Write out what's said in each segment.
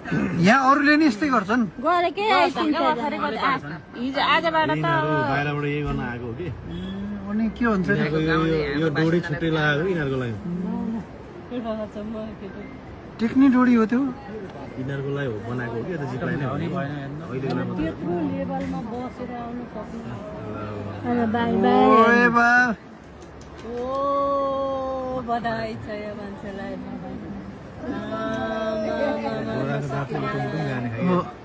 यहाँ अरूले नि यस्तै गर्छन् गरेकै हिजो आजबाट त बाहिरबाट यही गर्न आएको हो कि अनि के हुन्छ यो डोरी छुट्टै लगाएको यिनीहरूको लागि टेक्नी डोरी हो त्यो यिनीहरूको लागि हो बनाएको हो कि त्यो जिपलाई नै त्यत्रो लेभलमा बसेर आउनु सक्नु ओए बा ओ बधाई छ यो मान्छेलाई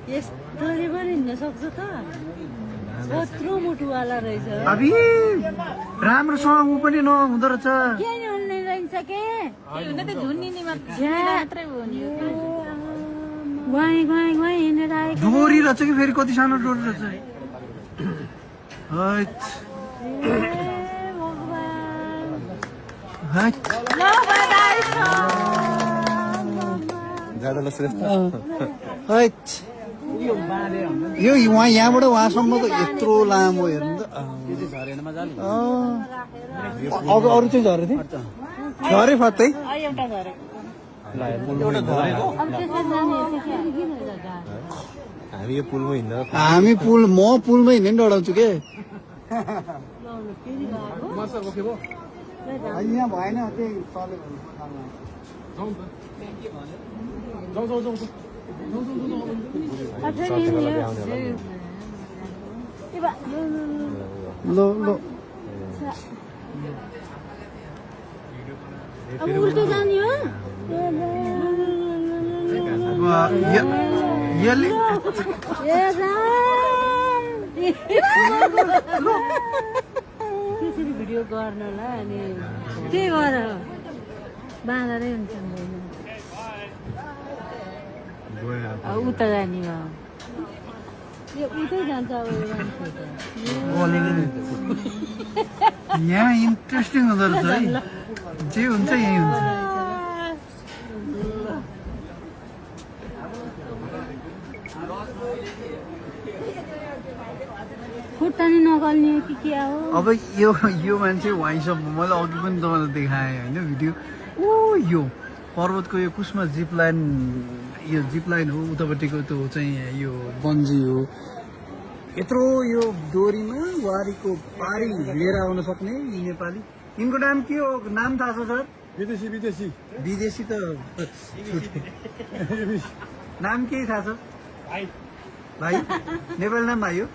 यस्तरी पनि हिँड्न सक्छ त कत्रो मुटुवाला रहेछ अबि राम्रोसँग ऊ पनि नहुँदो रहेछ के हुने रहेछ के हुन त झुन्निनी मात्रै हो नि गुवाई हिँडेर आएको डोरी रहेछ कि फेरि कति सानो डोरी रहेछ यो यहाँबाट उहाँसम्म त यत्रो लामो हेर्नु त अरू चाहिँ झरे थियो झरे फत्तै हामी यो पुलमा हिँड्दा हामी म पुलमै हिँड्ने नि डराउँछु के यहाँ भएन उल्टो जाने हो त्यसरी भिडियो गर्नलाई अनि के गर बाँधरै हुन्छ उता जाने यो उतै जान्छ यहाँ इन्ट्रेस्टिङ हुँदो रहेछ है जे हुन्छ यही हुन्छ खुट्टा नि नगल्ने कि के हो अब यो मान्छे वाइसअप मैले अघि पनि तपाईँलाई देखाएँ होइन भिडियो ओ यो पर्वतको यो कुसमा जिप लाइन हो उतापट्टिको त्यो चाहिँ यो बन्जी हो यत्रो यो डोरीमा वारीको पारी लिएर आउन सक्ने यी नेपाली यिनको नाम के हो नाम थाहा छ सर विदेशी त नाम के थाहा छ भाइ नेपाली नाम भाइ हो